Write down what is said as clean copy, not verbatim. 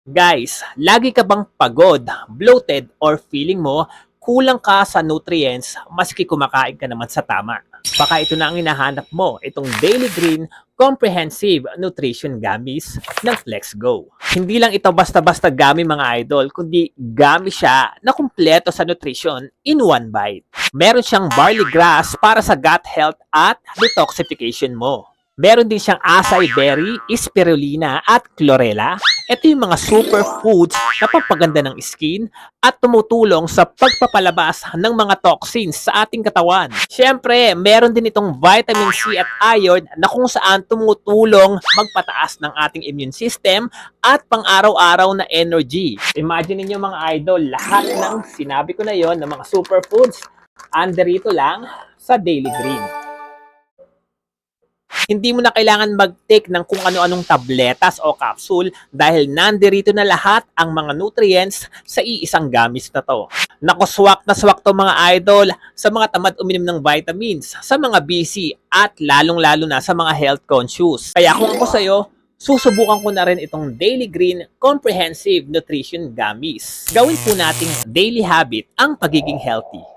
Guys, lagi ka bang pagod, bloated, or feeling mo kulang ka sa nutrients maski kumakain ka naman sa tama? Baka ito na ang hinahanap mo, itong Daily Green Comprehensive Nutrition Gummies ng Flex Go. Hindi lang ito basta-basta gummy mga idol, kundi gummy siya na kumpleto sa nutrition in one bite. Meron siyang barley grass para sa gut health at detoxification mo. Meron din siyang acai berry, spirulina at chlorella. Ito yung mga superfoods na pampaganda ng skin at tumutulong sa pagpapalabas ng mga toxins sa ating katawan. Siyempre, meron din itong vitamin C at iron na kung saan tumutulong magpataas ng ating immune system at pang-araw-araw na energy. Imagine niyo mga idol, lahat ng sinabi ko na yon ng mga superfoods, andito lang sa Daily Green. Hindi mo na kailangan mag-take ng kung ano-anong tabletas o capsule dahil nandirito na lahat ang mga nutrients sa iisang gamis na to. Naku, swak na swak to mga idol sa mga tamad uminom ng vitamins, sa mga busy at lalong-lalo na sa mga health conscious. Kaya kung ako sa'yo, susubukan ko na rin itong Daily Green Comprehensive Nutrition Gummies. Gawin po nating daily habit ang pagiging healthy.